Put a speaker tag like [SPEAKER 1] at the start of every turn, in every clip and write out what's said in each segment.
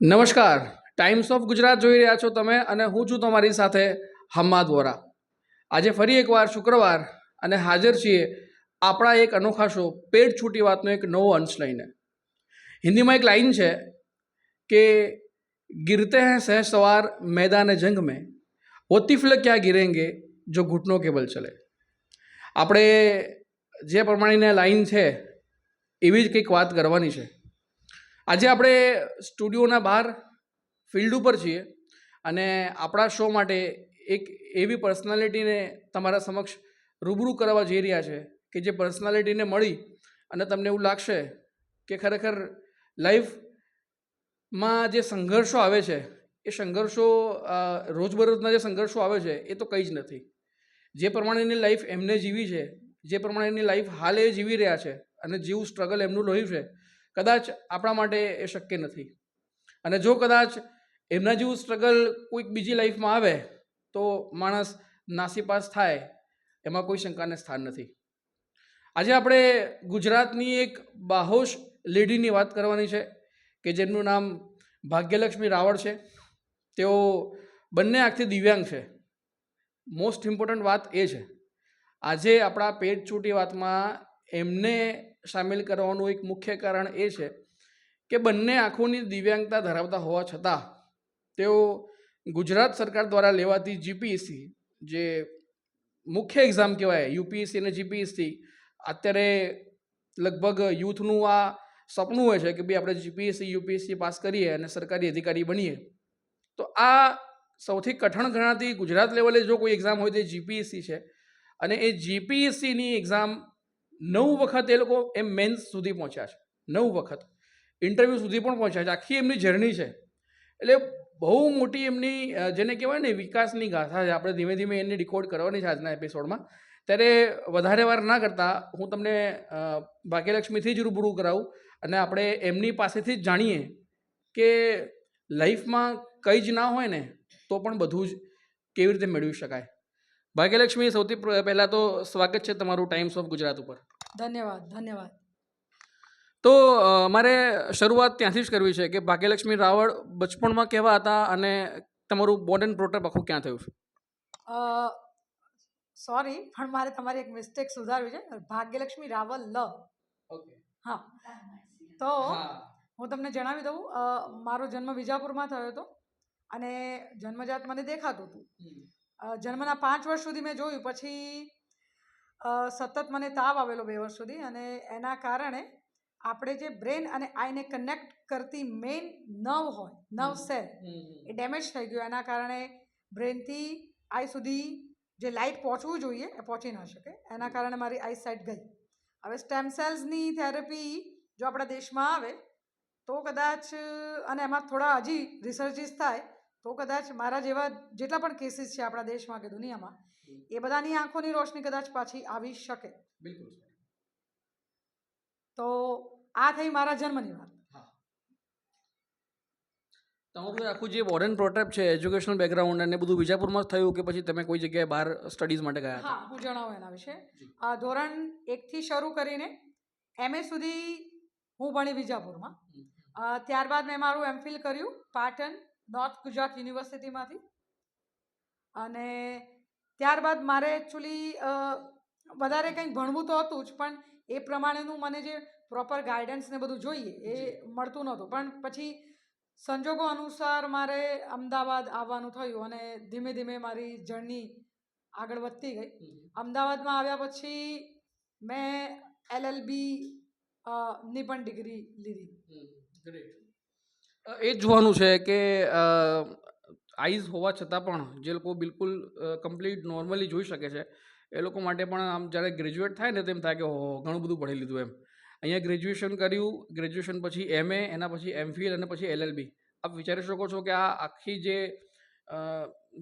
[SPEAKER 1] નમસ્કાર, times of Gujarat જોઈ રહ્યા છો તમે અને હું છું તમારી સાથે હમ્માદ વોરા. આજે ફરી એકવાર શુક્રવાર અને હાજર છીએ આપણા એક અનોખા શો પેટ છૂટી વાતનો એક નવો અંશ લઈને. હિન્દીમાં એક લાઈન છે કે गिरते हैं सहज सवार मैदान जंग में वो तिफल क्या गिरेंगे जो घुटनों के बल चले. આપણે જે પ્રમાણેની લાઈન છે એવી જ કંઈક વાત કરવાની છે. આજે આપણે સ્ટુડિયોના બહાર ફિલ્ડ ઉપર છીએ અને આપણા શો માટે એક એવી પર્સનાલિટીને તમારા સમક્ષ રૂબરૂ કરવા જઈ રહ્યા છે કે જે પર્સનાલિટીને મળી અને તમને એવું લાગશે કે ખરેખર લાઈફમાં જે સંઘર્ષો આવે છે એ સંઘર્ષો રોજબરોજના જે સંઘર્ષો આવે છે એ તો કંઈ જ નથી. જે પ્રમાણેની લાઈફ એમને જીવી છે, જે પ્રમાણેની લાઈફ હાલ એ જીવી રહ્યા છે અને જેવું સ્ટ્રગલ એમનું રહ્યું છે, કદાચ આપણા માટે એ શક્ય નથી. અને જો કદાચ એમના જેવું સ્ટ્રગલ કોઈક બીજી લાઈફમાં આવે તો માણસ નાસીપાસ થાય એમાં કોઈ શંકાને સ્થાન નથી. આજે આપણે ગુજરાતની એક બાહોશ લેડીની વાત કરવાની છે કે જેમનું નામ ભાગ્યલક્ષ્મી રાવળ છે. તેઓ બંને આંખથી દિવ્યાંગ છે. મોસ્ટ ઇમ્પોર્ટન્ટ વાત એ છે આજે આપણા પેટ છૂટી વાતમાં એમને સામેલ કરવાનું એક મુખ્ય કારણ એ છે કે બંને આંખોની દિવ્યાંગતા ધરાવતા હોવા છતાં તેઓ ગુજરાત સરકાર દ્વારા લેવાતી જીપીએસસી જે મુખ્ય એક્ઝામ કહેવાય યુપીએસસી અને જીપીએસસી, અત્યારે લગભગ યુથનું આ સપનું હોય છે કે ભાઈ આપણે જીપીએસસી યુપીએસસી પાસ કરીએ અને સરકારી અધિકારી બનીએ. તો આ સૌથી કઠણ ગણાતી ગુજરાત લેવલે જો કોઈ એક્ઝામ હોય તો જીપીએસસી છે. અને એ જીપીએસસીની એક્ઝામ 9 વખત એ લોકો એમ મેન્સ સુધી પહોંચ્યા છે. 9 વખત ઇન્ટરવ્યૂ સુધી પણ પહોંચ્યા છે. આખી એમની જર્ની છે. એટલે બહુ મોટી એમની જેને કહેવાય ને વિકાસની ગાથા છે. આપણે ધીમે ધીમે એને ડિકોડ કરવાની છે આજના એપિસોડમાં. ત્યારે વધારે વાર ના કરતાં હું તમને ભાગ્યલક્ષ્મીથી જ રૂબરૂ કરાવું અને આપણે એમની પાસેથી જ જાણીએ કે લાઈફમાં કંઈ જ ના હોય ને તો પણ બધું જ કેવી રીતે મેળવી શકાય. ભાગ્યલક્ષ્મી, સૌથી પહેલાં તો સ્વાગત છે તમારું ટાઈમ્સ ઓફ ગુજરાત ઉપર.
[SPEAKER 2] ધન્યવાદ.
[SPEAKER 1] તો મારે શરૂઆત ત્યાંથી જ કરવી છે કે ભાગ્યલક્ષ્મી રાવળ બચપણમાં કેવા હતા અને તમારું બોર્ન એન્ડ પ્રોટપ આખું ક્યાં થયું છે?
[SPEAKER 2] સોરી, પણ મારે તમારી એક મિસ્ટેક સુધારવી છે. ભાગ્યલક્ષ્મી રાવલ
[SPEAKER 1] ઓકે,
[SPEAKER 2] હા. તો હું તમને જણાવી દઉં, મારો જન્મ વિજાપુરમાં થયો હતો અને જન્મજાત મને દેખાતું હતું. જન્મના 5 વર્ષ સુધી મેં જોયું, પછી સતત મને તાવ આવેલો 2 વર્ષ સુધી અને એના કારણે આપણે જે બ્રેન અને આઈને કનેક્ટ કરતી મેઇન નર્વ હોય, નર્વ સેલ, એ ડેમેજ થઈ ગયો. એના કારણે બ્રેનથી આઈ સુધી જે લાઇટ પહોંચવું જોઈએ એ પહોંચી ન શકે. એના કારણે મારી આઈ સાઇટ ગઈ. હવે સ્ટેમ સેલ્સની થેરપી જો આપણા દેશમાં આવે તો કદાચ, અને એમાં થોડા હજી રિસર્ચિસ થાય તો કદાચ મારા જેવા જેટલા પણ કેસીસ છે આપણા દેશમાં કે દુનિયામાં, એ બધાની આંખોની રોશની કદાચ પાછી આવી શકે.
[SPEAKER 1] બિલકુલ.
[SPEAKER 2] તો આ થઈ મારા જન્મની વાત.
[SPEAKER 1] તમારું આખું જે બોર્ન એન્ડ પ્રોટપ છે, એજ્યુકેશનલ બેકગ્રાઉન્ડ અને બધું વિજાપુરમાં જ થયું કે પછી તમે કોઈ જગ્યાએ બહાર સ્ટડીઝ માટે ગયા?
[SPEAKER 2] હા, હું જણાવું એના વિશે. ધોરણ 1થી શરૂ કરીને MA સુધી હું ભણી વિજાપુરમાં. ત્યારબાદ મેં મારું એમફિલ કર્યું પાટણ નોર્થ ગુજરાત યુનિવર્સિટીમાંથી. અને ત્યારબાદ મારે એકચ્યુઅલી વધારે કંઈક ભણવું તો હતું જ, પણ એ પ્રમાણેનું મને જે પ્રોપર ગાઈડન્સ ને બધું જોઈએ એ મળતું નહોતું. પણ પછી સંજોગો અનુસાર મારે અમદાવાદ આવવાનું થયું અને ધીમે ધીમે મારી જર્ની આગળ વધતી ગઈ. અમદાવાદમાં આવ્યા પછી મેં LLB ની પણ ડિગ્રી લીધી.
[SPEAKER 1] એ જ જોવાનું છે કે આઈઝ હોવા છતાં પણ જે લોકો બિલકુલ કમ્પ્લીટ નોર્મલી જોઈ શકે છે એ લોકો માટે પણ આમ જ્યારે ગ્રેજ્યુએટ થાય ને તેમ થાય કે ઘણું બધું ભણી લીધું એમ. અહીંયા ગ્રેજ્યુએશન કર્યું, ગ્રેજ્યુએશન પછી MA, એના પછી MPhil અને પછી LLB. આપ વિચારી શકો છો કે આ આખી જે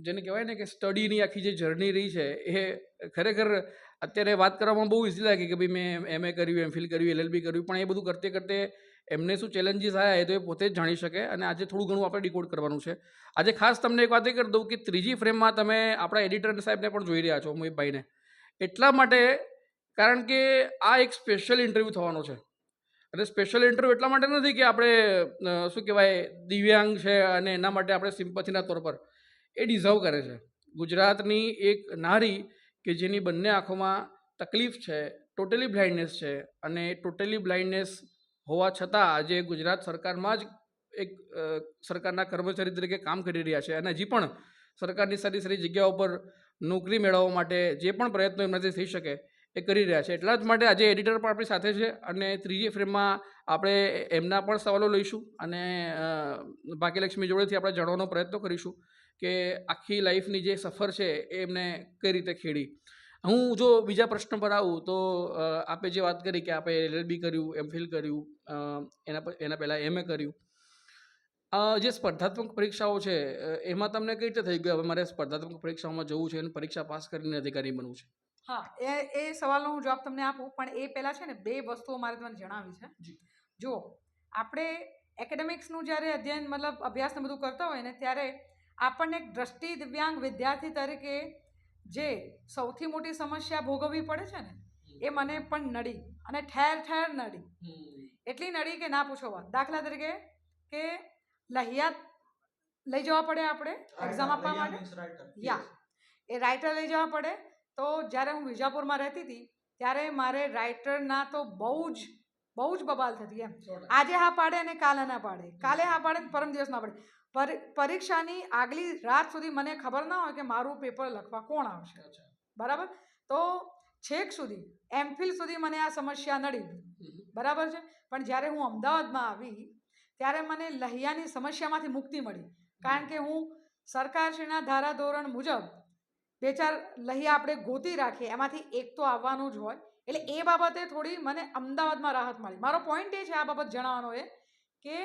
[SPEAKER 1] જેને કહેવાય ને કે સ્ટડીની આખી જે જર્ની રહી છે એ ખરેખર અત્યારે વાત કરવામાં બહુ ઇઝી લાગે કે ભાઈ મેં MA કર્યું, MPhil કર્યું, LLB કર્યું, પણ એ બધું કરતે કરતે એમને શું ચેલેન્જીસ આવ્યા એ તો એ પોતે જ જાણી શકે. અને આજે થોડું ઘણું આપણે ડિકોડ કરવાનું છે. આજે ખાસ તમને એક વાત એ કરી દઉં કે ત્રીજી ફ્રેમમાં તમે આપણા એડિટર સાહેબને પણ જોઈ રહ્યા છો, મોહિતભાઈને. એટલા માટે કારણ કે આ એક સ્પેશિયલ ઇન્ટરવ્યૂ થવાનો છે અને સ્પેશિયલ ઇન્ટરવ્યૂ એટલા માટે નથી કે આપણે શું કહેવાય દિવ્યાંગ છે અને એના માટે આપણે સિમ્પથીના તौर પર એ ડિઝર્વ કરે છે. ગુજરાતની એક નારી કે જેની બંને આંખોમાં તકલીફ છે, ટોટલી બ્લાઇન્ડનેસ છે, અને ટોટલી બ્લાઇન્ડનેસ હોવા છતાં આજે ગુજરાત સરકારમાં જ એક સરકારના કર્મચારી તરીકે કામ કરી રહ્યા છે અને હજી પણ સરકારની સારી સારી જગ્યાઓ પર નોકરી મેળવવા માટે જે પણ પ્રયત્નો એમનાથી થઈ શકે એ કરી રહ્યા છે. એટલા જ માટે આજે એડિટર પણ આપણી સાથે છે અને ત્રીજી ફ્રેમમાં આપણે એમના પણ સવાલો લઈશું અને ભાગ્યલક્ષ્મી જોડેથી આપણે જાણવાનો પ્રયત્ન કરીશું કે આખી લાઈફની જે સફર છે એ એમને કઈ રીતે ખેડી. હું જો બીજા પ્રશ્ન પર આવું તો આપે જે વાત કરી કે આપણે LLB કર્યું, MPhil કર્યું, એના પહેલાં MA કર્યું. જે સ્પર્ધાત્મક પરીક્ષાઓ છે એમાં તમને કઈ રીતે થઈ ગયું હવે મારે સ્પર્ધાત્મક પરીક્ષાઓમાં જવું છે અને પરીક્ષા પાસ કરીને અધિકારી બનવું છે?
[SPEAKER 2] હા, એ સવાલનો હું જવાબ તમને આપું, પણ એ પહેલાં છે ને 2 વસ્તુઓ મારે તમને જણાવવી છે. જુઓ, આપણે એકેડેમિક્સનું જ્યારે અધ્યયન મતલબ અભ્યાસને બધું કરતા હોય ને ત્યારે આપણને એક દ્રષ્ટિ દિવ્યાંગ વિદ્યાર્થી તરીકે જે સૌથી મોટી સમસ્યા ભોગવવી પડે છે ને એ મને પણ નડી, અને ઠેર ઠેર નડી. એટલી નડી કે ના પૂછો વાત. દાખલા તરીકે કે લહિયાત લઈ જવા પડે આપણે એક્ઝામ આપવા માટે. એ રાઇટર લઈ જવા પડે. તો જ્યારે હું વિજાપુરમાં રહેતી હતી ત્યારે મારે રાઇટરના તો બહુ જ બબાલ થતી એમ. આજે હા પાડે અને કાલે ના પાડે, કાલે હા પાડે ને પરમ દિવસ ના પાડે. પરીક્ષાની આગલી રાત સુધી મને ખબર ના હોય કે મારું પેપર લખવા કોણ આવશે. બરાબર. તો છેક સુધી MPhil સુધી મને આ સમસ્યા નડી. બરાબર છે. પણ જ્યારે હું અમદાવાદમાં આવી ત્યારે મને લહિયાની સમસ્યામાંથી મુક્તિ મળી, કારણ કે હું સરકારશ્રીના ધારાધોરણ મુજબ 2-4 લહિયા આપણે ગોતી રાખીએ, એમાંથી એક તો આવવાનું જ હોય. એટલે એ બાબતે થોડી મને અમદાવાદમાં રાહત મળી. મારો પોઈન્ટ એ છે આ બાબત જણાવવાનો એ કે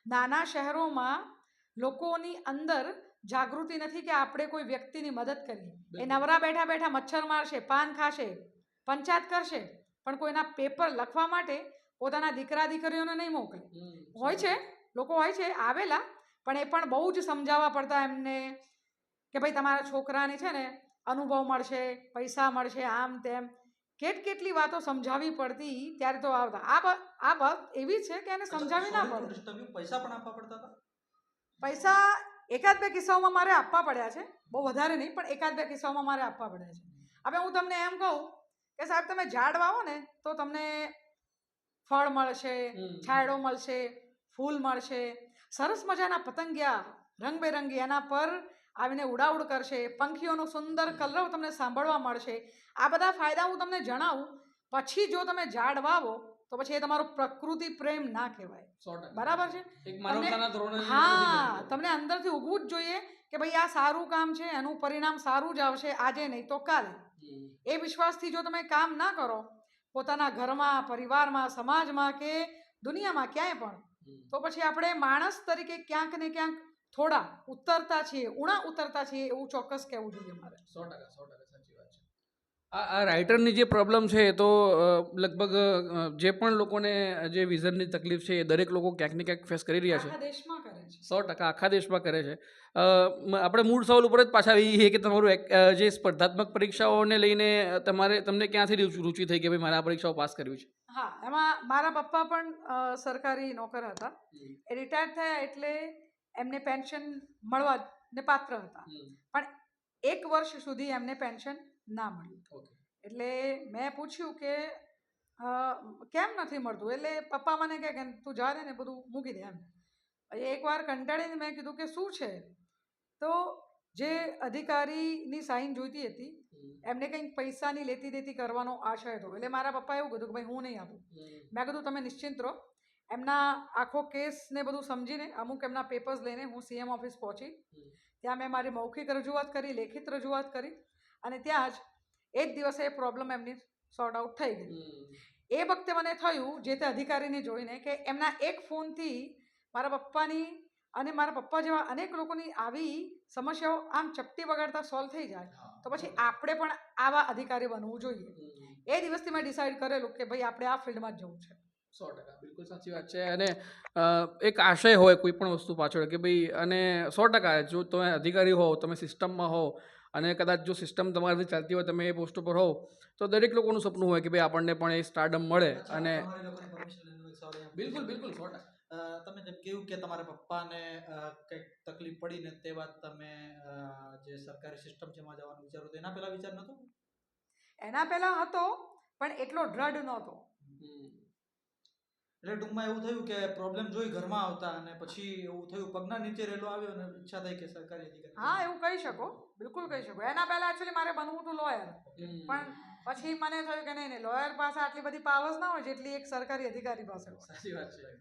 [SPEAKER 2] નાના શહેરોમાં લોકોની અંદર જાગૃતિ નથી કે આપણે કોઈ વ્યક્તિની મદદ કરીએ. એ નવરા બેઠા બેઠા મચ્છર મારશે, પાન ખાશે, પંચાયત કરશે, પણ કોઈના પેપર લખવા માટે પોતાના દીકરા દીકરીઓને નહીં મોકલે. હોય છે, લોકો હોય છે આવેલા, પણ એ પણ બહુ જ સમજાવવા પડતા એમને કે ભાઈ તમારા છોકરાને છે ને અનુભવ મળશે, પૈસા મળશે, આમ તેમ કેટલી વાતો સમજાવવી પડતી ત્યારે તો આવતા. આ વાત એવી છે કે એને સમજાવી ના પડે.
[SPEAKER 3] પૈસા પણ આપવા પડતા હતા?
[SPEAKER 2] પૈસા 1-2 કિસ્સાઓમાં મારે આપવા પડ્યા છે, બહુ વધારે નહીં, પણ 1-2 કિસ્સાઓમાં મારે આપવા પડ્યા છે. હવે હું તમને એમ કહું કે સાહેબ તમે ઝાડ વાવો ને તો તમને ફળ મળશે, છાંયડો મળશે, ફૂલ મળશે, સરસ મજાના પતંગિયા રંગબેરંગી એના પર આવીને ઉડાઉડ કરશે, પંખીઓનો સુંદર કલરવ તમને સાંભળવા મળશે. આ બધા ફાયદા હું તમને જણાવું. પછી જો તમે ઝાડ વાવો તો પછી એ તમારો પ્રકૃતિ પ્રેમ ના કહેવાય. બરાબર છે. હા, તમને અંદરથી ઉગવું જ જોઈએ કે ભાઈ આ સારું કામ છે, એનું પરિણામ સારું જ આવશે, આજે નહીં તો કાલે. એ વિશ્વાસથી જો તમે કામ ના કરો પોતાના ઘરમાં, પરિવારમાં, સમાજમાં કે દુનિયામાં ક્યાંય પણ, તો પછી આપણે માણસ તરીકે ક્યાંક ને ક્યાંક થોડા ઉતરતા છીએ, ઉણા ઉતરતા છીએ એવું ચોક્કસ કહેવું જોઈએ મારે.
[SPEAKER 1] 100% સાચી વાત છે. આ રાઇટરની જે પ્રોબ્લેમ છે એ તો લગભગ જે પણ લોકોને જે વિઝનની તકલીફ છે એ દરેક લોકો ક્યાંક ને ક્યાંક ફેસ કરી રહ્યા છે.
[SPEAKER 2] આખા દેશમાં કરે છે.
[SPEAKER 1] 100% આખા દેશમાં કરે છે. આપણે મૂળ સવાલ ઉપર જ પાછા આવીએ કે તમારું જે સ્પર્ધાત્મક પરીક્ષાઓને લઈને તમને ક્યાંથી રુચિ થઈ કે ભાઈ મારે આ પરીક્ષાઓ પાસ કરવી છે?
[SPEAKER 2] હા, એમાં મારા પપ્પા પણ સરકારી નોકર હતા. એ રિટાયર થયા એટલે એમને પેન્શન મળવા ને પાત્ર હતા, પણ 1 વર્ષ સુધી એમને પેન્શન ના મળ્યું. એટલે મેં પૂછ્યું કે કેમ નથી મળતું? એટલે પપ્પા મને કહે કે તું જા ને બધું મૂકી દે એમ. એકવાર કંટાળીને મેં કીધું કે શું છે? તો જે અધિકારીની સાઈન જોઈતી હતી એમને કંઈક પૈસાની લેતી દેતી કરવાનો આશય હતો. એટલે મારા પપ્પા એવું કીધું કે ભાઈ હું નહીં આપું. મેં કીધું તમે નિશ્ચિંત રહો. એમના આખો કેસ ને બધું સમજીને અમુક એમના પેપર્સ લઈને હું CM ઓફિસ પહોંચી. ત્યાં મેં મારી મૌખિક રજૂઆત કરી, લેખિત રજૂઆત કરી, અને ત્યાં જ એ જ દિવસે એ પ્રોબ્લેમ એમની સોર્ટ આઉટ થઈ ગઈ. એ વખતે મને થયું જે તે અધિકારીને જોઈને કે એમના એક ફોનથી મારા પપ્પાની અને મારા પપ્પા જેવા અનેક લોકોની આવી સમસ્યાઓ આમ ચપટી વગાડતા સોલ્વ થઈ જાય, તો પછી આપણે પણ આવા અધિકારી બનવું જોઈએ. એ દિવસથી મેં ડિસાઈડ કરેલું કે ભાઈ આપણે આ ફિલ્ડમાં જ જવું છે.
[SPEAKER 1] 100% બિલકુલ સાચી વાત છે. અને એક આશય હોય કોઈ પણ વસ્તુ પાછળ કે ભાઈ, અને 100% જો તમે અધિકારી હોવ, તમે સિસ્ટમમાં હોવ અને કદાચ જો સિસ્ટમ તમારાથી ચાલતી હોય, તમે એ પોસ્ટ ઉપર હોવ, તો દરેક લોકોનું સપનું હોય કે ભાઈ આપણને પણ એ સ્ટારડમ મળે. અને
[SPEAKER 3] સવાલ અહીંયા
[SPEAKER 1] બિલકુલ
[SPEAKER 3] પૂછી
[SPEAKER 1] બિલકુલ
[SPEAKER 3] શકું?
[SPEAKER 1] 100%.
[SPEAKER 3] તમે જેમ કહ્યું કે તમારા પપ્પાને કંઈક તકલીફ પડી ને તે વાત તમે જે સરકારી સિસ્ટમ છે એમાં જવાનું વિચારો તો એના પહેલા વિચાર નહોતો?
[SPEAKER 2] એના પહેલાં હતો પણ એટલો દ્રઢ નહોતો.
[SPEAKER 3] એટલે ટૂંકમાં એવું થયું કે પ્રોબ્લેમ જોઈ ઘરમાં આવતા અને પછી એવું થયું પગના નીચે રેલો આવ્યો અને ઈચ્છા થઈ કે સરકારી અધિકારી
[SPEAKER 2] હા, એવું કહી શકો, બિલકુલ કહી શકો. એના પહેલાં એકચ્યુઅલી મારે બનવું હતું લોયર, પણ પછી મને થયું કે નહીં લોયર પાસે આટલી બધી પાવર્સ ના હોય જેટલી એક સરકારી અધિકારી પાસે હોય.
[SPEAKER 1] સાચી વાત છે.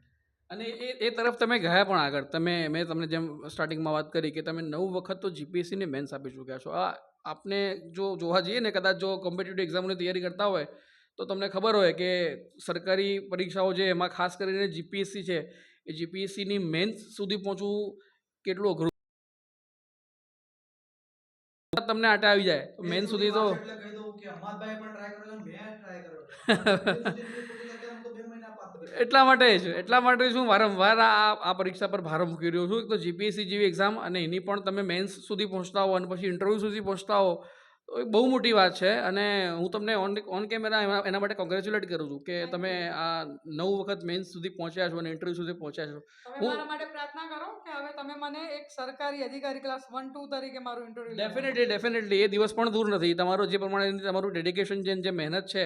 [SPEAKER 1] અને એ તરફ તમે ગયા પણ આગળ. મેં તમને જેમ સ્ટાર્ટિંગમાં વાત કરી કે તમે 9 વખત તો જીપીએસસીની મેન્સ આપી ચૂક્યા છો. આપને જો જોવા જઈએ ને, કદાચ જો કોમ્પિટિટિવ એક્ઝામની તૈયારી કરતા હોય તો તમને ખબર હોય કે સરકારી પરીક્ષાઓ છે એમાં ખાસ કરીને જીપીએસસી છે, એ જીપીએસસીની મેન્સ સુધી પહોંચવું કેટલું અઘરું. તમને આટા આવી જાય તો મેન્સ સુધી તો
[SPEAKER 3] એટલે કહી દઉં કે અમારભાઈ પણ ટ્રાય કર્યો છે, મેં ટ્રાય કર્યો તો 2 મહિના પાસ કર્યા.
[SPEAKER 1] એટલા માટે શું વારંવાર આ પરીક્ષા પર ભાર મૂકી રહ્યો છું. તો જીપીએસસી જેવી એક્ઝામ અને એની પણ તમે મેન્સ સુધી પહોંચતા હો અને પછી ઇન્ટરવ્યૂ સુધી પહોંચતા હો તો એ બહુ મોટી વાત છે. અને હું તમને ઓન કેમેરા એના માટે કોંગ્રેચ્યુલેટ કરું છું કે તમે આ 9 વખત મેન્સ સુધી પહોંચ્યા છો અને ઇન્ટરવ્યૂ સુધી પહોંચ્યા છો.
[SPEAKER 2] તમે મારા માટે પ્રાર્થના કરો કે હવે તમે મને એક સરકારી અધિકારી ક્લાસ 1-2 તરીકે મારું ઇન્ટરવ્યુ
[SPEAKER 1] ડેફિનેટલી એ દિવસ પણ દૂર નથી. તમારો જે પ્રમાણે તમારું ડેડિકેશન છે, જે મહેનત છે,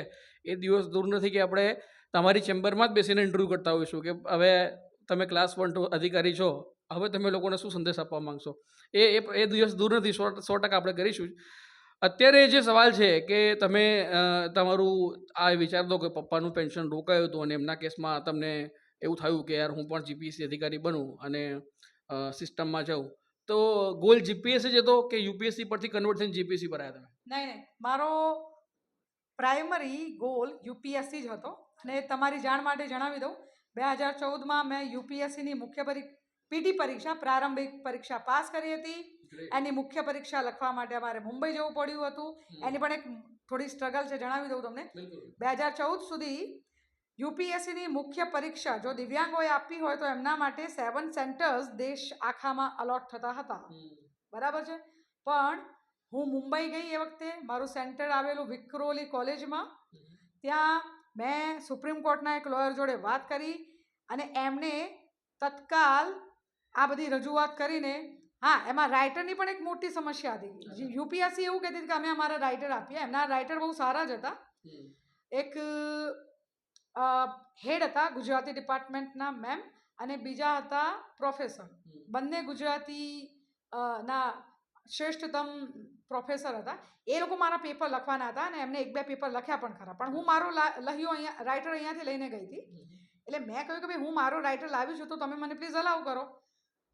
[SPEAKER 1] એ દિવસ દૂર નથી કે આપણે તમારી ચેમ્બરમાં જ બેસીને ઇન્ટરવ્યૂ કરતા હોઈશું કે હવે તમે ક્લાસ 1-2 અધિકારી છો, હવે તમે લોકોને શું સંદેશ આપવા માંગશો. એ દિવસ દૂર નથી. 100% આપણે કરીશું. અત્યારે જે સવાલ છે કે તમે તમારું આ વિચાર દો કે પપ્પાનું પેન્શન રોકાયું હતું અને એમના કેસમાં તમને એવું થયું કે યાર હું પણ જીપીએસસી અધિકારી બનું અને સિસ્ટમમાં જાઉં, તો ગોલ જીપીએસસી જ હતો કે યુપીએસસી પરથી કન્વર્ટ થઈને જીપીએસસી પર આવ્યા તમે?
[SPEAKER 2] નહીં, મારો પ્રાઇમરી ગોલ યુપીએસસી જ હતો. અને તમારી જાણ માટે જણાવી દઉં, 2014માં મેં યુપીએસસીની પીટી પરીક્ષા, પ્રારંભિક પરીક્ષા પાસ કરી હતી. એની મુખ્ય પરીક્ષા લખવા માટે અમારે મુંબઈ જવું પડ્યું હતું. એની પણ એક થોડી સ્ટ્રગલ છે, જણાવી દઉં તમને. 2014 સુધી યુપીએસસીની મુખ્ય પરીક્ષા જો દિવ્યાંગોએ આપવી હોય તો એમના માટે 7 સેન્ટર્સ દેશ આખામાં અલોટ થતા હતા, બરાબર છે. પણ હું મુંબઈ ગઈ એ વખતે મારું સેન્ટર આવેલું વિક્રોલી કોલેજમાં. ત્યાં મેં સુપ્રીમ કોર્ટના એક લોયર જોડે વાત કરી અને એમણે તત્કાલ આ બધી રજૂઆત કરીને, હા, એમાં રાઇટરની પણ એક મોટી સમસ્યા હતી. યુપીએસસી એવું કહેતી હતી કે અમે અમારા રાઇટર આપીએ. એમના રાઇટર બહુ સારા જ હતા. એક હેડ હતા ગુજરાતી ડિપાર્ટમેન્ટના મેમ અને બીજા હતા પ્રોફેસર. બંને ગુજરાતી ના શ્રેષ્ઠતમ પ્રોફેસર હતા. એ લોકો મારા પેપર લખવાના હતા અને એમને 1-2 પેપર લખ્યા પણ ખરા. પણ હું મારો લખ્યો રાઇટર અહીંયાથી લઈને ગઈ હતી. એટલે મેં કહ્યું કે ભાઈ હું મારો રાઇટર લાવી છું તો તમે મને પ્લીઝ અલાઉ કરો.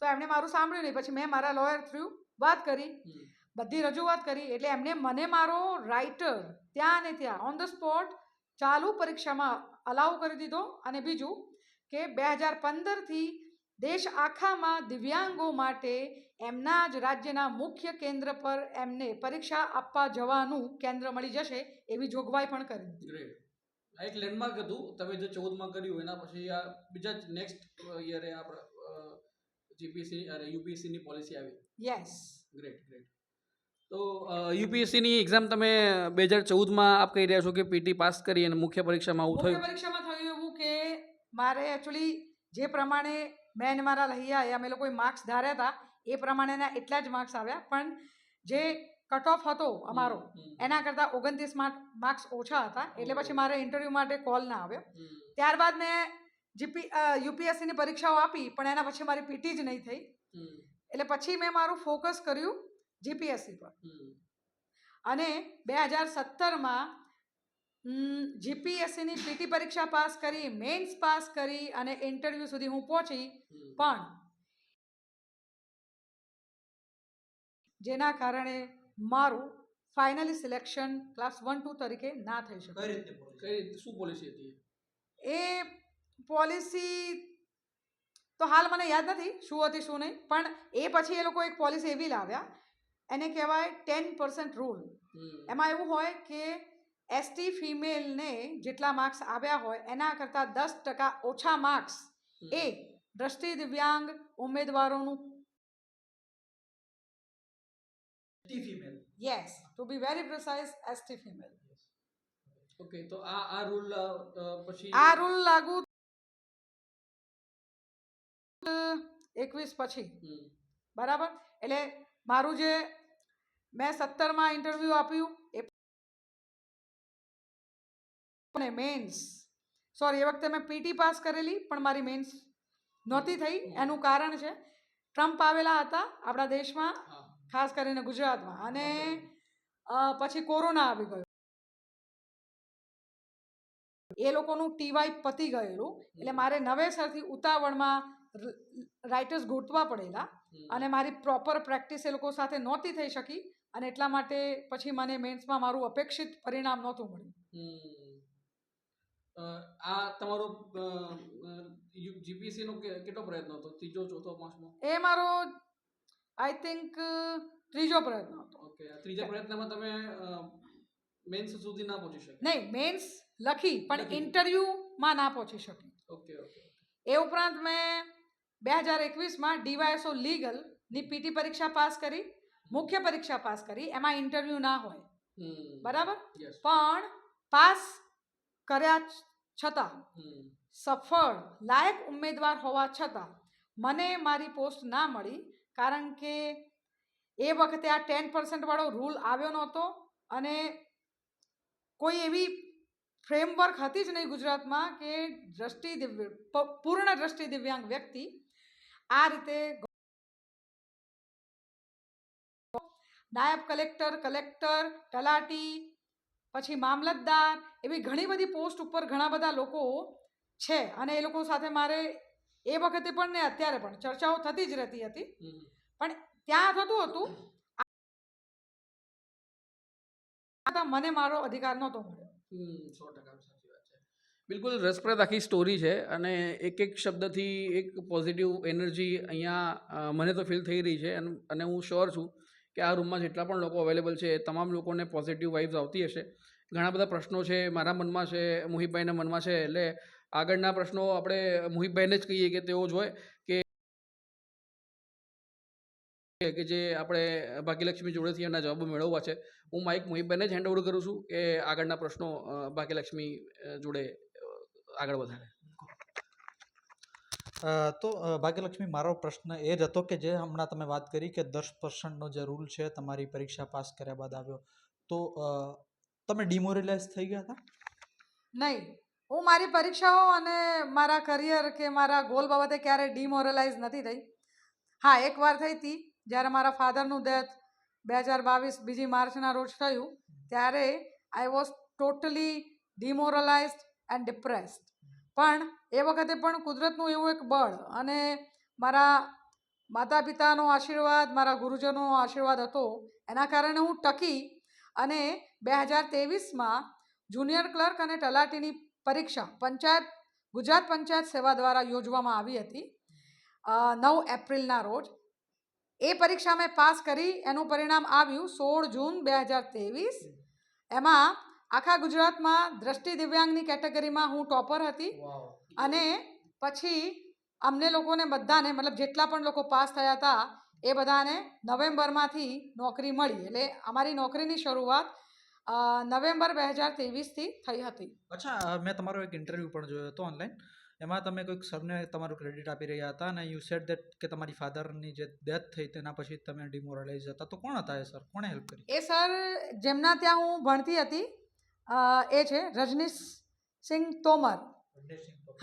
[SPEAKER 2] તો એમણે મારું સાંભળ્યું નહીં. પછી મેં મારા લોયર થ્રુ વાત કરી, બધી રજૂઆત કરી. એટલે એમને મને મારો રાઇટર ત્યાં ને ત્યાં ઓન ધ સ્પોટ ચાલુ પરીક્ષામાં અલાઉ કરી દીધો. અને બીજું કે 2015થી દેશ આખામાં દિવ્યાંગો માટે એમના જ રાજ્યના મુખ્ય કેન્દ્ર પર એમને પરીક્ષા આપવા જવાનું કેન્દ્ર મળી જશે એવી જોગવાઈ પણ કરી.
[SPEAKER 1] ગ્રેટ. આ એક લેન્ડમાર્ક હતું. તમે જે 14માં કર્યું એના પછી આ બીજા જ નેક્સ્ટ યરે આપણે જીપીએસસી અને યુપીએસસીની પોલિસી આવી.
[SPEAKER 2] યસ.
[SPEAKER 1] ગ્રેટ. તો યુપીએસસીની એક્ઝામ તમે 2014માં આપ કહી રહ્યા છો કે પીટી પાસ કરી અને મુખ્ય પરીક્ષામાં આવું થયું.
[SPEAKER 2] મુખ્ય પરીક્ષામાં થયું એવું કે મારે એકચ્યુઅલી જે પ્રમાણે મેં મારા લહિયા અમે લોકોએ માર્ક્સ ધાર્યા હતા એ પ્રમાણેના એટલા જ માર્ક્સ આવ્યા. પણ જે કટ ઓફ હતો અમારો એના કરતાં 29 માર્ક્સ ઓછા હતા. એટલે પછી મારે ઇન્ટરવ્યૂ માટે કોલ ના આવ્યો. ત્યારબાદ મેં યુપીએસસીની પરીક્ષાઓ આપી પણ એના પછી મારી પીટી જ નહીં થઈ. એટલે પછી મેં મારું ફોકસ કર્યું જીપીએસસી પર. અને 2017માં જીપીએસસીની પીટી પરીક્ષા પાસ કરી, મેન્સ પાસ કરી અને ઇન્ટરવ્યૂ સુધી હું પહોંચી. પણ જેના કારણે મારું ફાઇનલી સિલેક્શન ક્લાસ 1-2 તરીકે ના થઈ શક્યું.
[SPEAKER 1] કઈ રીતે શું પોલિસી હતી?
[SPEAKER 2] એ પોલિસી તો હાલ મને યાદ નથી શું હતી શું નહીં. પણ એ પછી એ લોકો એક પોલિસી એવી લાવ્યા, એને કહેવાય 10% રૂલ. એમાં એવું હોય કે એસટી ફિમેલને જેટલા માર્ક્સ આવ્યા હોય એના કરતાં 10% ઓછા માર્ક્સ એ દ્રષ્ટિ દિવ્યાંગ ઉમેદવારોનું.
[SPEAKER 3] Female.
[SPEAKER 2] Yes, to be very precise, ST female.
[SPEAKER 1] Okay. તો આ રૂલ પછી
[SPEAKER 2] આ રૂલ લાગુ 21 પછી, બરાબર. એટલે મારું જે મેં 17માં ઇન્ટરવ્યૂ આપ્યું એ મેન્સ, સોરી એ વખતે મેં પીટી પાસ કરેલી પણ મારી મેન્સ નહોતી થઈ. એનું કારણ છે ટ્રમ્પ આવેલા હતા આપણા દેશમાં, ખાસ કરીને ગુજરાતમાં, અને પછી કોરોના આવી ગયો. એ લોકોનું ટીવાય પતી ગયેલું, એટલે મારે નવેસરથી ઉતાવળમાં રાઇટર્સ ગોતવા પડેલા, અને મારી પ્રોપર પ્રેક્ટિસ એ લોકો સાથે નહોતી થઈ શકી, અને એટલા માટે પછી મને મેન્સમાં મારું અપેક્ષિત પરિણામ નહોતું મળ્યું.
[SPEAKER 1] આ તમારો જીપીએસસી નો કેટલો પ્રયત્ન હતો? ત્રીજો, ચોથો, પાંચમો?
[SPEAKER 2] એ મારો આઈ થિંક ત્રીજો પ્રયત્ન હતો.
[SPEAKER 1] ઓકે, ત્રીજા પ્રયત્નમાં તમે મેન્સ સુધી ના પહોંચી શક્યા?
[SPEAKER 2] નહીં, મેન્સ લખી પણ ઇન્ટરવ્યૂમાં ના પહોંચી શકી.
[SPEAKER 1] Okay okay.
[SPEAKER 2] એ ઉપરાંત મેં 2021માં ડીવાયએસઓ લીગલની પીટી પરીક્ષા પાસ કરી, મુખ્ય પરીક્ષા પાસ કરી, એમાં ઇન્ટરવ્યૂ ના હોય, બરાબર. પણ પાસ કર્યા છતાં, સફળ લાયક ઉમેદવાર હોવા છતાં મને મારી પોસ્ટ ના મળી, કારણ કે એ વખતે આ 10% વાળો રૂલ આવ્યો નહોતો, અને કોઈ એવી ફ્રેમવર્ક હતી જ નહીં ગુજરાતમાં કે પૂર્ણ દ્રષ્ટિ દિવ્યાંગ વ્યક્તિ આ રીતે નાયબ કલેક્ટર, તલાટી, પછી મામલતદાર, એવી ઘણી બધી પોસ્ટ ઉપર ઘણા બધા લોકો છે, અને એ લોકો સાથે મારે એ વખતે પણ ને અત્યારે પણ ચર્ચાઓ થતી જ રહેતી હતી. પણ ત્યાં થતું હતું મને મારો અધિકાર નહોતો મળ્યો.
[SPEAKER 1] 100% સાચી વાત છે. બિલકુલ રસપ્રદ આખી સ્ટોરી છે, અને એક એક શબ્દથી એક પોઝિટિવ એનર્જી અહીંયા મને તો ફીલ થઈ રહી છે, અને હું શ્યોર છું કે આ રૂમમાં જેટલા પણ લોકો અવેલેબલ છે એ તમામ લોકોને પોઝિટિવ વાઇબ્સ આવતી હશે. ઘણા બધા પ્રશ્નો છે મારા મનમાં છે, મોહિતભાઈના મનમાં છે, એટલે આગળના પ્રશ્નો આપણે મોહિતભાઈને જ કહીએ કે તેઓ જ હોય કે જે આપણે ભાગ્યલક્ષ્મી જોડેથી એના જવાબો મેળવવા છે. હું માઇક મોહિતભાઈને જ હેન્ડ ઓવર કરું છું કે આગળના પ્રશ્નો ભાગ્યલક્ષ્મી જોડે આગળ વધારે.
[SPEAKER 3] તો ભાગ્યલક્ષ્મી, મારો પ્રશ્ન એ જ હતો કે જે હમણાં તમે વાત કરી કે 10%નો જે રૂલ છે તમારી પરીક્ષા પાસ કર્યા બાદ આવ્યો, તો તમે ડિમોરલાઇઝ થઈ ગયા હતા?
[SPEAKER 2] નહીં, હું મારી પરીક્ષાઓ અને મારા કરિયર કે મારા ગોલ બાબતે ક્યારેય ડિમોરલાઇઝ નથી થઈ. હા, એકવાર થઈ હતી જ્યારે મારા ફાધરનું ડેથ 2022 બીજી માર્ચના રોજ થયું, ત્યારે I was totally demoralised and depressed. પણ એ વખતે પણ કુદરતનું એવું એક બળ અને મારા માતા પિતાનો આશીર્વાદ, મારા ગુરુજનોનો આશીર્વાદ હતો, એના કારણે હું ટકી, અને 2023માં જુનિયર ક્લર્ક અને તલાટીની પરીક્ષા ગુજરાત પંચાયત સેવા દ્વારા યોજવામાં આવી હતી 9 એપ્રિલના રોજ. એ પરીક્ષા મેં પાસ કરી, એનું પરિણામ આવ્યું 16 જૂન 2023. એમાં આખા ગુજરાતમાં દ્રષ્ટિ દિવ્યાંગની કેટેગરીમાં હું ટોપર હતી, અને પછી અમને લોકોને બધાને, મતલબ જેટલા પણ લોકો પાસ થયા હતા એ બધાને નવેમ્બરમાંથી નોકરી મળી. એટલે અમારી નોકરીની શરૂઆત નવેમ્બર 2023થી થઈ હતી.
[SPEAKER 3] અચ્છા, મેં તમારો એક ઇન્ટરવ્યૂ પણ જોયો હતો ઓનલાઈન. એમાં તમે કોઈક સરને તમારું ક્રેડિટ આપી રહ્યા હતા, અને યુ સેડ દેટ કે તમારી ફાધરની જે ડેથ થઈ તેના પછી તમે ડિમોરલાઇઝ હતા. તો કોણ હતા એ સર? કોણે હેલ્પ કરી?
[SPEAKER 2] એ સર જેમના ત્યાં હું ભણતી હતી એ છે રજનીશસિંહ તોમર.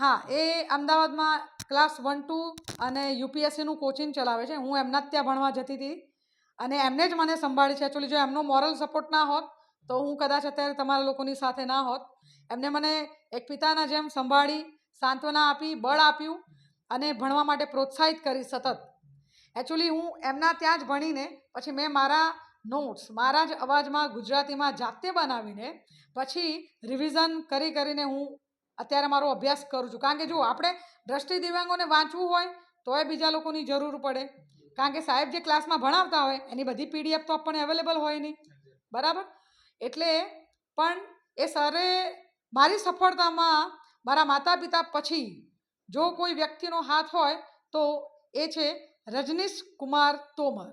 [SPEAKER 2] હા, એ અમદાવાદમાં ક્લાસ 1, 2 અને યુપીએસસીનું કોચિંગ ચલાવે છે. હું એમના જ ત્યાં ભણવા જતી હતી, અને એમને જ મને સંભાળી છે. એકચ્યુઅલી જો એમનો મોરલ સપોર્ટ ના હોત તો હું કદાચ અત્યારે તમારા લોકોની સાથે ના હોત. એમને મને એક પિતાના જેમ સંભાળી, સાંત્વના આપી, બળ આપ્યું, અને ભણવા માટે પ્રોત્સાહિત કરી સતત. એકચ્યુઅલી હું એમના ત્યાં જ ભણીને પછી મેં મારા નોટ્સ મારા જ અવાજમાં ગુજરાતીમાં જાતે બનાવીને પછી રિવિઝન કરીને હું અત્યારે મારો અભ્યાસ કરું છું. કારણ કે જો આપણે દ્રષ્ટિ દિવ્યાંગોને વાંચવું હોય તોય બીજા લોકોની જરૂર પડે, કારણ કે સાહેબ જે ક્લાસમાં ભણાવતા હોય એની બધી પીડીએફ તો આપણને અવેલેબલ હોય નહીં, બરાબર. એટલે પણ એ સરે મારી સફળતામાં મારા માતા પિતા પછી જો કોઈ વ્યક્તિનો હાથ હોય તો એ છે રજનીશ કુમાર તોમર.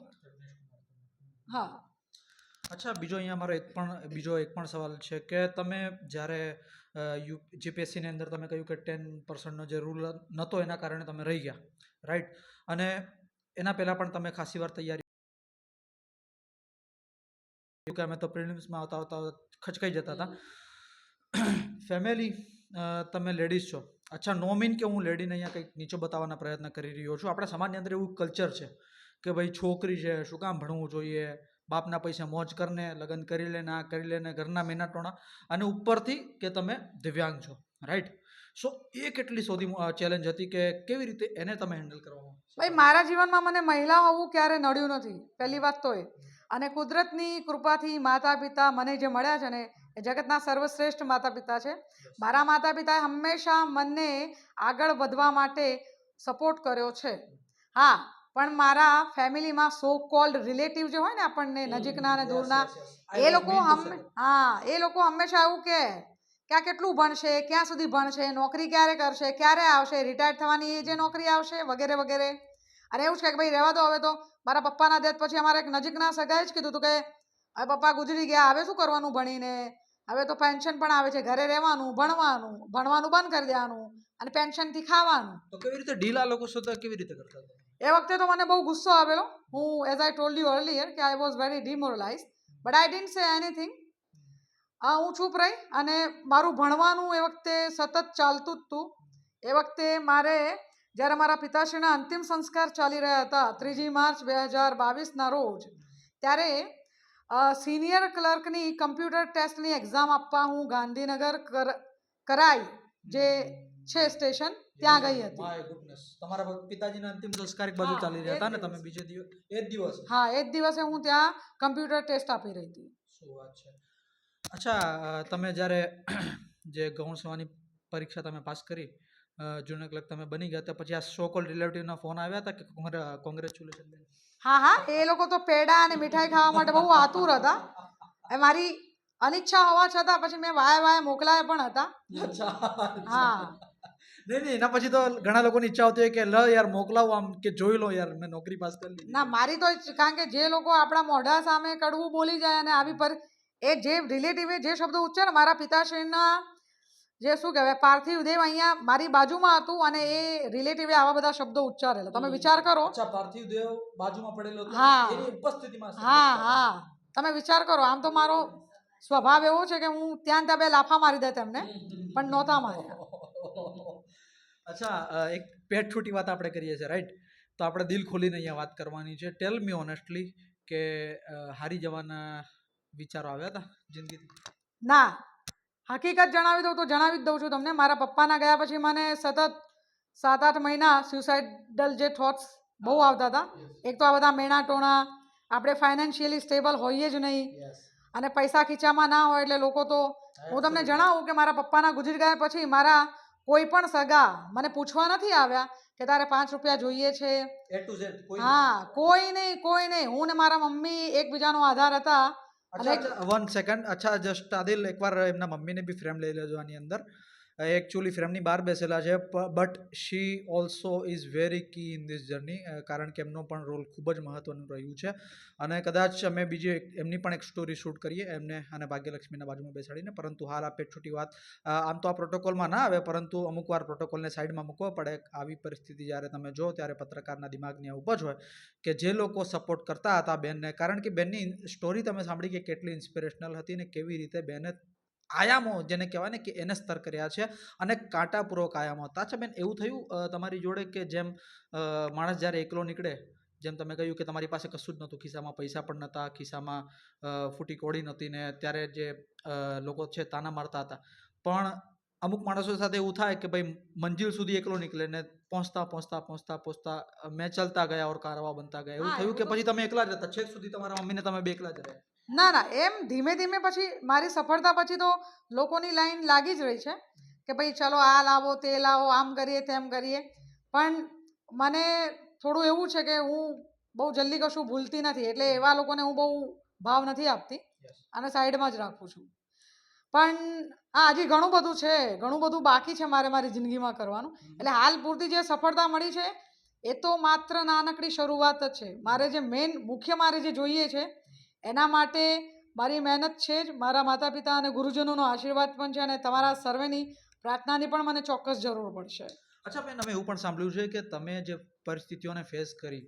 [SPEAKER 2] હા.
[SPEAKER 3] અચ્છા, અહીંયા મારો બીજો એક પણ સવાલ છે કે તમે જ્યારે જીપીએસસીની અંદર તમે કહ્યું કે 10%નો જે રૂલ નહોતો એના કારણે તમે રહી ગયા, રાઈટ. અને એના પહેલાં પણ તમે ખાસી વાર તૈયારી કે અમે તો પ્રિલિમ્સમાં આવતા આવતા ખચકાઈ જતા હતા. ફેમિલી, તમે લેડીઝ છો. અચ્છા, નો મીન કે હું લેડીને અહીંયા કંઈક નીચો બતાવવાના પ્રયત્ન કરી રહ્યો છું. આપણા સમાજની અંદર એવું કલ્ચર છે કે ભાઈ છોકરી છે, શું કામ ભણવું જોઈએ, બાપના પૈસા મોજ કરને, લગ્ન કરી લે, ના કરી લે, ને ઘરના મહેનત ટોણા, અને ઉપરથી કે તમે દિવ્યાંગ છો, રાઈટ. સો એ કેટલી સૌથી ચેલેન્જ હતી કે કેવી રીતે એને તમે હેન્ડલ કરવામાં?
[SPEAKER 2] ભાઈ મારા જીવનમાં મને મહિલા હોવું ક્યારે નડ્યું નથી, પહેલી વાત તો એ. અને કુદરતની કૃપાથી માતા પિતા મને જે મળ્યા છે ને એ જગતના સર્વશ્રેષ્ઠ માતા પિતા છે. મારા માતા પિતાએ હંમેશા મને આગળ વધવા માટે સપોર્ટ કર્યો છે. હા, પણ મારા ફેમિલીમાં સો કોલ્ડ રિલેટિવ જે હોય ને આપણને નજીકના અને દૂરના, એ લોકો હંમેશા એવું કે આ કેટલું ભણશે, ક્યાં સુધી ભણશે, નોકરી ક્યારે કરશે, ક્યારે આવશે, રિટાયર થવાની એજે નોકરી આવશે, વગેરે વગેરે. અને એવું છે કે ભાઈ રહેવા દો, હવે તો મારા પપ્પાના ડેથ પછી અમારા એક નજીકના સગાએ જ કીધું હતું કે હવે પપ્પા ગુજરી ગયા, હવે શું કરવાનું ભણીને, હવે તો પેન્શન પણ આવે છે, ઘરે રહેવાનું, ભણવાનું બંધ કરી દેવાનું અને પેન્શનથી ખાવાનું.
[SPEAKER 3] તો કેવી રીતે ડીલ આ લોકો સાથે કેવી રીતે કરતા હતા?
[SPEAKER 2] એ વખતે તો મને બહુ ગુસ્સો આવેલો. હું as I told you earlier કે I was very demoralise, but I didn't say anything. હું ચૂપ રહી અને મારું ભણવાનું એ વખતે સતત ચાલતું જ હતું. એ વખતે મારે જ્યારે મારા પિતાશ્રીના અંતિમ સંસ્કાર ચાલી રહ્યા હતા 3 માર્ચ 2022ના રોજ, ત્યારે સિનિયર ક્લર્કની કમ્પ્યુટર ટેસ્ટની એક્ઝામ આપવા હું ગાંધીનગર કરાઈ જે છે સ્ટેશન, ત્યાં ગઈ હતી.
[SPEAKER 3] માય ગુડનેસ, તમારા પિતાજીના અંતિમ સંસ્કાર એક બાજુ ચાલી રહ્યા હતા ને તમે બીજે દિવસ એ જ દિવસે?
[SPEAKER 2] હા, એ જ દિવસે હું ત્યાં કમ્પ્યુટર ટેસ્ટ આપી રહી હતી.
[SPEAKER 3] શું વાત છે. અચ્છા, તમે જ્યારે જે ગૌણ સેવાની પરીક્ષા તમે પાસ કરી, જુનિયર ક્લર્ક તમે બની ગયા, તો પછી આ સો કોલ્ડ રિલેટિવના ફોન આવ્યા હતા કે કોંગ્રેચ્યુલેશન?
[SPEAKER 2] હા, એ લોકો તો પેડા અને મીઠાઈ ખાવા માટે બહુ આતુર હતા. એ મારી અનિચ્છા હોવા છતાં પછી મેં વાયા મોકલાયા પણ હતા. હા.
[SPEAKER 3] નહીં, એના પછી તો ઘણા લોકોની ઈચ્છા હોતી હોય કે લ યાર મોકલાવો, આમ કે જોઈ લો યાર મેં નોકરી પાસ કરી લીધી.
[SPEAKER 2] ના, મારી તો કારણ કે જે લોકો આપણા મોઢા સામે કડવું બોલી જાય અને આવી પર એ જે રિલેટિવે જે શબ્દો ઉચ્ચાર, મારા પિતાશ્રીના જે શું કહેવાય પાર્થિવ દેવ અહીંયા મારી બાજુમાં હતું અને એ રિલેટિવે આવા બધા શબ્દો ઉચ્ચારેલા. તમે વિચાર કરો.
[SPEAKER 3] અચ્છા, પાર્થિવ દેવ બાજુમાં પડેલો હતો,
[SPEAKER 2] હા,
[SPEAKER 3] એની ઉપસ્થિતિમાં.
[SPEAKER 2] હા, તમે વિચાર કરો. આમ તો મારો સ્વભાવ એવો છે કે હું ત્યાં બે લાફા મારી દે તેમને, પણ નહોતા માર્યા.
[SPEAKER 3] અચ્છા, એક પેટ છૂટી વાત આપણે કરીએ છીએ, રાઈટ? તો આપણે દિલ ખોલીને અહીંયા વાત કરવાની છે. ટેલ મી ઓનેસ્ટલી કે હારી જવાના વિચારો આવ્યા હતા જિંદગીથી?
[SPEAKER 2] ના, હકીકત જણાવી દઉં તો જણાવી જ દઉં છું તમને. મારા પપ્પાના ગયા પછી મને સતત 7-8 મહિના સ્યુસાઇડલ જે થોટ્સ બહુ આવતા હતા. એક તો આ બધા મેણા ટોણા, આપણે ફાઇનાન્શિયલી સ્ટેબલ હોઈએ જ નહીં અને પૈસા ખીચામાં ના હોય એટલે લોકો તો, હું તમને જણાવું કે મારા પપ્પાના ગુજરી ગયા પછી મારા કોઈ પણ સગા મને પૂછવા નથી આવ્યા કે તારે 5 રૂપિયા જોઈએ છે. હા, કોઈ નહીં. હું ને મારા મમ્મી એકબીજાનો આધાર હતા.
[SPEAKER 3] અચ્છા, 1 સેકન્ડ. અચ્છા, જસ્ટ આદિલ, એકવાર એમના મમ્મીને બી ફ્રેમ લઈ લેજો આની અંદર. એકચ્યુઅલી ફ્રેમની બહાર બેસેલા છે, but she also is very key in this journey, કારણ કે એમનો પણ રોલ ખૂબ જ મહત્વનું રહ્યું છે. અને કદાચ અમે બીજી એમની પણ એક સ્ટોરી શૂટ કરીએ એમને અને ભાગ્યલક્ષ્મીના બાજુમાં બેસાડીને, પરંતુ હાલ આ પેટ છૂટી વાત આમ તો આ પ્રોટોકોલમાં ના આવે, પરંતુ અમુક વાર પ્રોટોકોલને સાઈડમાં મૂકવો પડે. આવી પરિસ્થિતિ જ્યારે તમે જો ત્યારે પત્રકારના દિમાગની આ ઉપજ હોય કે જે લોકો સપોર્ટ કરતા હતા બેનને, કારણ કે બેનની સ્ટોરી તમે સાંભળી કે કેટલી ઇન્સ્પિરેશનલ હતી ને કેવી રીતે બેને આયામો જેને કહેવાય ને કે એને સ્તર કર્યા છે અને કાંટાપૂર્વક આયામો હતા. અચ્છા બેન, એવું થયું તમારી જોડે કે જેમ માણસ જ્યારે એકલો નીકળે, જેમ તમે કહ્યું કે તમારી પાસે કશું જ નહોતું, ખિસ્સામાં પૈસા પણ નહોતા, ખિસ્સામાં ફૂટી કોડી નહોતી, ને ત્યારે જે લોકો છે તાના મારતા હતા, પણ અમુક માણસો સાથે એવું થાય કે ભાઈ મંજિલ સુધી એકલો નીકળે ને પહોંચતા મેં ચલતા ગયા ઓર કારવા બનતા ગયા. એવું થયું કે પછી તમે એકલા જ હતા છેક સુધી, તમારા મમ્મીને તમે બે એકલા જ રહ્યા?
[SPEAKER 2] ના, એમ ધીમે ધીમે પછી મારી સફળતા પછી તો લોકોની લાઈન લાગી જ રહી છે કે ભાઈ ચલો આ લાવો તે લાવો, આમ કરીએ તેમ કરીએ. પણ મને થોડું એવું છે કે હું બહુ જલ્દી કશું ભૂલતી નથી, એટલે એવા લોકોને હું બહુ ભાવ નથી આપતી અને સાઈડમાં જ રાખું છું. પણ હજી ઘણું બધું છે, ઘણું બધું બાકી છે મારી જિંદગીમાં કરવાનું. એટલે હાલ પૂરતી જે સફળતા મળી છે એ તો માત્ર નાનકડી શરૂઆત જ છે. મારે જે મુખ્ય મારે જે જોઈએ છે એના માટે મારી મહેનત છે જ, મારા માતા પિતા અને ગુરુજનોનો આશીર્વાદ પણ છે અને તમારા સર્વેની પ્રાર્થનાની પણ મને ચોક્કસ જરૂર પડશે.
[SPEAKER 3] અચ્છા બેન, અમે એવું પણ સાંભળ્યું છે કે તમે જે પરિસ્થિતિઓને ફેસ કરી,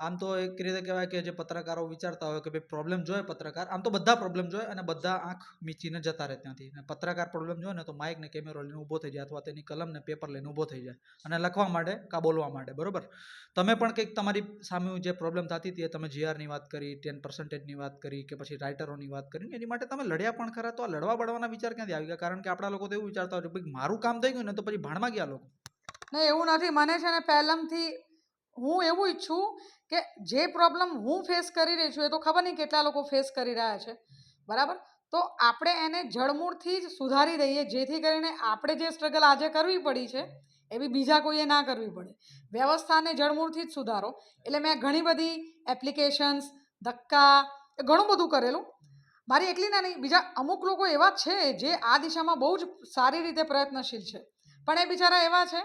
[SPEAKER 3] આમ તો એક રીતે કહેવાય કે જે પત્રકારો વિચારતા હોય કે ભાઈ પ્રોબ્લેમ જોઈએ પત્રકાર, આમ તો બધા પ્રોબ્લેમ જોઈએ અને બધા આંખ મીચીને જતા રહે ત્યાંથી. અને પત્રકાર પ્રોબ્લેમ જોઈએ ને તો માઇક ને કેમેરો લઈને ઊભો થઈ જાય અથવા તેની કલમ ને પેપર લઈને ઊભો થઈ જાય અને લખવા માટે કા બોલવા માટે, બરોબર. તમે પણ કંઈક તમારી સામે જે પ્રોબ્લેમ થતી હતી, તમે જીઆરની વાત કરી, 10%ની વાત કરી કે પછી રાઇટરોની વાત કરી, એની માટે તમે લડ્યા પણ ખરા. તો આ લડવા બળવાના વિચાર ક્યાંથી આવી ગયા? કારણ કે આપણા લોકો તો એવું વિચારતા હોય ભાઈ મારું કામ થઈ ગયું ને તો પછી ભાણમાં ગયા લોકો.
[SPEAKER 2] નહીં, એવું નથી. મને છે ને પહેલાંથી હું એવું ઈચ્છું કે જે પ્રોબ્લેમ હું ફેસ કરી રહી છું એ તો ખબર નહીં કેટલા લોકો ફેસ કરી રહ્યા છે, બરાબર. તો આપણે એને જડમૂળથી જ સુધારી દઈએ, જેથી કરીને આપણે જે સ્ટ્રગલ આજે કરવી પડી છે એવી બીજા કોઈએ ના કરવી પડે. વ્યવસ્થાને જડમૂળથી જ સુધારો. એટલે મેં ઘણી બધી એપ્લિકેશન્સ, ધક્કા, ઘણું બધું કરેલું. મારી એકલી ના નહીં, બીજા અમુક લોકો એવા છે જે આ દિશામાં બહુ જ સારી રીતે પ્રયત્નશીલ છે, પણ એ બિચારા એવા છે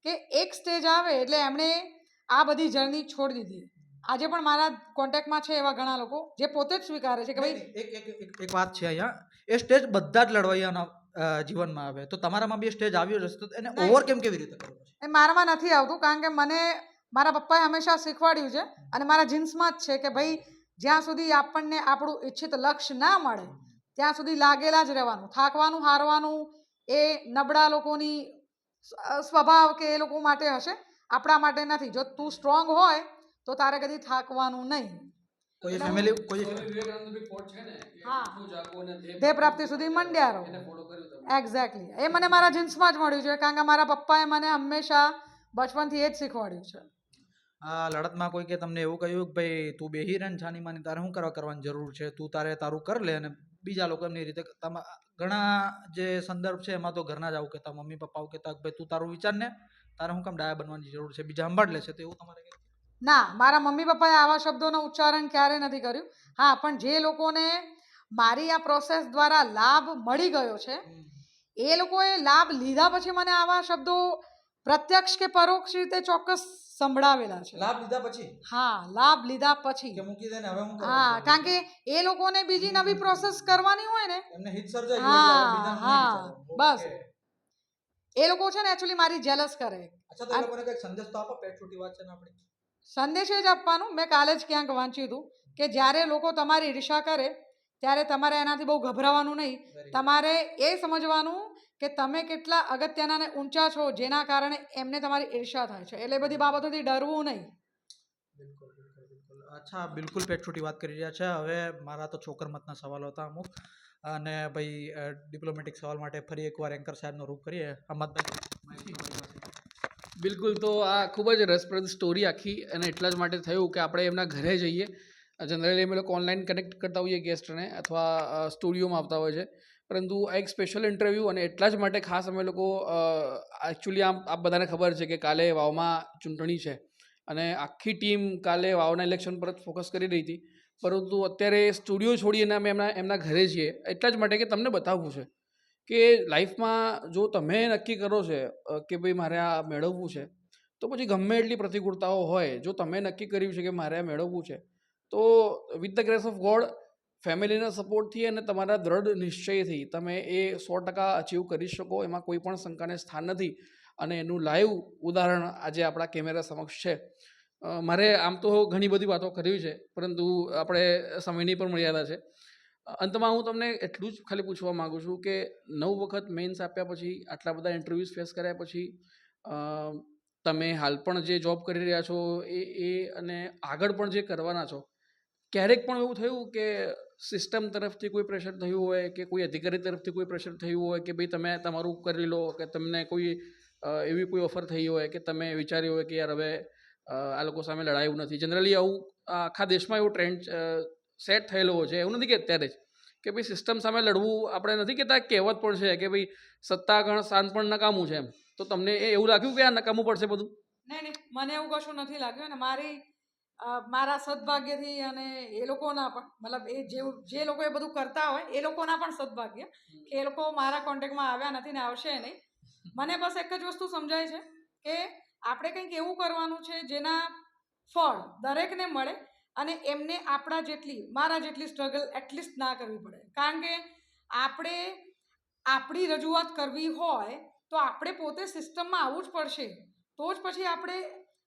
[SPEAKER 2] કે એક સ્ટેજ આવે એટલે એમણે આ બધી જર્ની છોડી દીધી. આજે પણ મારા કોન્ટેક્ટમાં છે એવા ઘણા લોકો જે પોતે જ સ્વીકારે છે કે ભાઈ
[SPEAKER 3] એક વાત છે અહીંયા, એ સ્ટેજ બધા જ લડવૈયાના જીવનમાં આવે. તો તમારામાં બી સ્ટેજ આવ્યો જ હશે, તો એને ઓવરકેમ કેવી રીતે કરવો?
[SPEAKER 2] એ મારામાં નથી આવતું, કારણ કે મને મારા પપ્પાએ હંમેશા શીખવાડ્યું છે અને મારા જીન્સમાં જ છે કે ભાઈ જ્યાં સુધી આપણને આપણું ઈચ્છિત લક્ષ્ય ના મળે ત્યાં સુધી લાગેલા જ રહેવાનું. થાકવાનું, હારવાનું એ નબળા લોકોની સ્વભાવ કે એ લોકો માટે હશે, આપણા માટે નથી. જો તું સ્ટ્રોંગ હોય તો તારે કદી થાકવાનું નહીં.
[SPEAKER 3] કોઈ ફેમિલી
[SPEAKER 2] હા, ધ્યેય પ્રાપ્તિ સુધી મંડ્યા રહો. એક્ઝેક્ટલી, એ મને મારા જીન્સમાં જ મળ્યું છે, કારણ કે મારા પપ્પાએ મને હંમેશા બચપનથી એ જ શીખવાડ્યું છે.
[SPEAKER 3] આ લડતમાં કોઈ કે તમને એવું કહ્યું કે ભાઈ તું બેહી રહે ને છાની માની, તારે શું કરવાની જરૂર છે, તું તારું કર લે, અને બીજા લોકો એમની રીતે ઘણા જે સંદર્ભ છે એમાં તો ઘરના જ આવું કહેતા, મમ્મી પપ્પા આવું કહેતા ભાઈ તું તારું વિચાર ને, તારે શું કામ ડાયા બનવાની જરૂર છે, બીજા સંભાળ લેશે. તો એવું તમારે
[SPEAKER 2] ના, મારા મમ્મી પપ્પાએ આવા શબ્દોનું ઉચ્ચારણ ક્યારેય નથી કર્યું. હા, પણ જે લોકોને મારી આ પ્રોસેસ દ્વારા લાભ મળી ગયો છે એ લોકોએ લાભ લીધા પછી મને આવા શબ્દો પ્રત્યક્ષ કે પરોક્ષ રીતે ચોક્કસ સંભળાવેલા છે.
[SPEAKER 3] લાભ લીધા પછી?
[SPEAKER 2] હા, લાભ લીધા પછી.
[SPEAKER 3] કે મૂકી દે ને હવે હું
[SPEAKER 2] હા, કારણ કે એ લોકોને બીજી નવી પ્રોસેસ કરવાની હોય ને,
[SPEAKER 3] એમને હિત સર્જાઈ
[SPEAKER 2] હા, બસ એ લોકો છે ને એકચ્યુઅલી મારી જેલસ કરે.
[SPEAKER 3] અચ્છા, તો એ લોકોને કંઈક સંદેશ તો આપો, પેટ છૂટી વાત છે ને આપણી.
[SPEAKER 2] સંદેશ એ જ આપવાનું. મેં કાલે જ ક્યાંક વાંચ્યું હતું કે જ્યારે લોકો તમારી ઈર્ષા કરે ત્યારે તમારે એનાથી બહુ ગભરાવાનું નહીં. તમારે એ સમજવાનું કે તમે કેટલા અગત્યના અને ઊંચા છો, જેના કારણે એમને તમારી ઈર્ષા થાય છે. એટલે બધી બાબતોથી ડરવું નહીં.
[SPEAKER 3] બિલકુલ બિલકુલ બિલકુલ. અચ્છા, બિલકુલ પેટ છૂટી વાત કરી રહ્યા છે. હવે મારા તો છોકર મતના સવાલો હતા અમુક, અને ભાઈ ડિપ્લોમેટિક સવાલ માટે ફરી એકવાર એન્કર સાહેબનો રૂપ કરીએ. અહમદભાઈ.
[SPEAKER 1] બિલકુલ. તો આ ખૂબ જ રસપ્રદ સ્ટોરી આખી, અને એટલા જ માટે થયું કે આપણે એમના ઘરે જઈએ. જનરલી અમે લોકો ઓનલાઈન કનેક્ટ કરતા હોઈએ ગેસ્ટને, અથવા સ્ટુડિયોમાં આવતા હોય છે, પરંતુ આ એક સ્પેશિયલ ઇન્ટરવ્યૂ, અને એટલા જ માટે ખાસ અમે લોકો એકચ્યુઅલી આપ બધાને ખબર છે કે કાલે વાવમાં ચૂંટણી છે અને આખી ટીમ કાલે વાવના ઇલેક્શન પર જ ફોકસ કરી રહી હતી, પરંતુ અત્યારે સ્ટુડિયો છોડીને અમે એમના ઘરે છીએ એટલા જ માટે કે તમને બતાવવું છે કે લાઈફમાં જો તમે નક્કી કરો છે કે ભાઈ મારે આ મેળવવું છે, તો પછી ગમે એટલી પ્રતિકૂળતાઓ હોય, જો તમે નક્કી કર્યું છે કે મારે આ મેળવવું છે, તો with the grace of God, ફેમિલીના સપોર્ટથી અને તમારા દ્રઢ નિશ્ચયથી તમે એ 100% અચીવ કરી શકો, એમાં કોઈ પણ શંકાને સ્થાન નથી. અને એનું લાઈવ ઉદાહરણ આજે આપણા કેમેરા સમક્ષ છે. મારે આમ તો ઘણી બધી વાતો કરવી છે, પરંતુ આપણે સમયની પણ મર્યાદા છે. અંતમાં હું તમને એટલું જ ખાલી પૂછવા માગું છું કે 9 વખત મેન્સ આપ્યા પછી, આટલા બધા ઇન્ટરવ્યૂઝ ફેસ કર્યા પછી, તમે હાલ પણ જે જોબ કરી રહ્યા છો એ અને આગળ પણ જે કરવાના છો, ક્યારેક પણ એવું થયું કે સિસ્ટમ તરફથી કોઈ પ્રેશર થયું હોય કે કોઈ અધિકારી તરફથી કોઈ પ્રેશર થયું હોય કે ભાઈ તમે તમારું કરી લો, કે તમને કોઈ એવી કોઈ ઓફર થઈ હોય કે તમે વિચાર્યું હોય કે યાર હવે આ લોકો સામે લડાયું નથી? જનરલી આવું આખા દેશમાં એવું ટ્રેન્ડ સેટ થયેલો છે, એવું નથી કે અત્યારે જ કે ભાઈ સિસ્ટમ સામે લડવું, આપણે નથી કહેતા, કહેવત પણ છે કે ભાઈ સત્તાગણ શાન પણ નકામું છે એમ. તો તમને એવું લાગ્યું કે આ નકામું પડશે બધું?
[SPEAKER 2] નહીં, મને એવું કશું નથી લાગ્યું. અને મારા સદભાગ્યથી અને એ લોકોના પણ, મતલબ જે લોકો એ બધું કરતા હોય એ લોકોના પણ સદભાગ્ય કે એ લોકો મારા કોન્ટેક્ટમાં આવ્યા નથી ને આવશે નહીં. મને બસ એક જ વસ્તુ સમજાય છે કે આપણે કંઈક એવું કરવાનું છે જેના ફળ દરેકને મળે અને એમને મારા જેટલી સ્ટ્રગલ એટલીસ્ટ ના કરવી પડે. કારણ કે આપણે આપણી રજૂઆત કરવી હોય તો આપણે પોતે સિસ્ટમમાં આવવું જ પડશે, તો જ પછી આપણે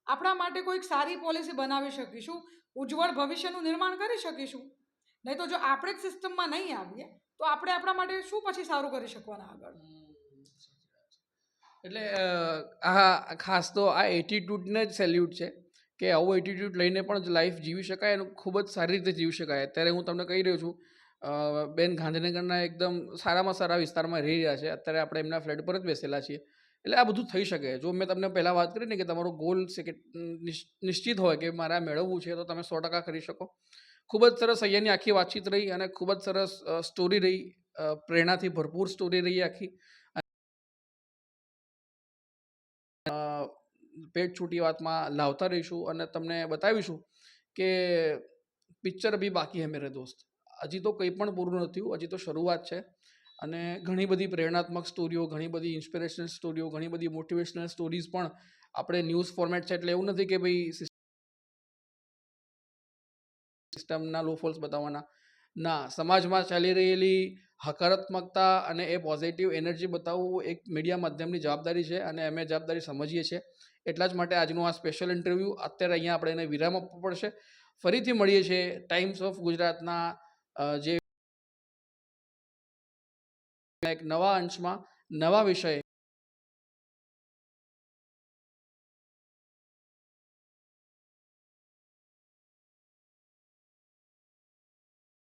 [SPEAKER 2] આપણા માટે કોઈક સારી પોલિસી બનાવી શકીશું, ઉજ્જવળ ભવિષ્યનું નિર્માણ કરી શકીશું. નહીં તો જો આપણે જ સિસ્ટમમાં નહીં આવીએ તો આપણે આપણા માટે શું પછી સારું કરી શકવાના આગળ.
[SPEAKER 1] એટલે આ ખાસ તો આ એટીટ્યૂડને જ સેલ્યુટ છે કે આવો એટીટ્યૂડ લઈને પણ લાઈફ જીવી શકાય અને ખૂબ જ સારી રીતે જીવી શકાય. અત્યારે હું તમને કહી રહ્યો છું, બેન ગાંધીનગરના એકદમ સારામાં સારા વિસ્તારમાં રહી રહ્યા છે. અત્યારે આપણે એમના ફ્લેટ પર જ બેસેલા છીએ. એટલે આ બધું થઈ શકે. જો મેં તમને પહેલાં વાત કરી ને કે તમારો ગોલ છે કે નિશ્ચિત હોય કે મારે આ મેળવવું છે, તો તમે 100% કરી શકો. ખૂબ જ સરસ અહીંયાની આખી વાતચીત રહી અને ખૂબ જ સરસ સ્ટોરી રહી, પ્રેરણાથી ભરપૂર સ્ટોરી રહી આખી. પેટ છૂટી વાતમાં લાવતા રહીશું અને તમને બતાવીશું કે પિક્ચર અભી બાકી હે મેરે દોસ્ત. હજી તો કંઈ પણ પૂરું નથી થયું, હજી તો શરૂઆત છે. અને ઘણી બધી પ્રેરણાત્મક સ્ટોરીઓ, ઘણી બધી ઇન્સ્પિરેશનલ સ્ટોરીઓ, ઘણી બધી મોટિવેશનલ સ્ટોરીઝ પણ આપણે ન્યૂઝ ફોર્મેટ છે એટલે એવું નથી કે ભાઈ સિસ્ટમના લો ફોલ્સ બતાવવાના. ના, સમાજમાં ચાલી રહેલી હકારાત્મકતા અને એ પોઝિટિવ એનર્જી બતાવવું એક મીડિયા માધ્યમની જવાબદારી છે અને અમે જવાબદારી સમજીએ છીએ. એટલા જ માટે આજનું આ સ્પેશિયલ ઇન્ટરવ્યૂ અત્યારે અહીંયા આપણે એને વિરામ આપવો પડશે. ફરીથી મળીએ છીએ ટાઈમ્સ ઓફ ગુજરાતના જે એક નવા અંશમાં નવા વિષય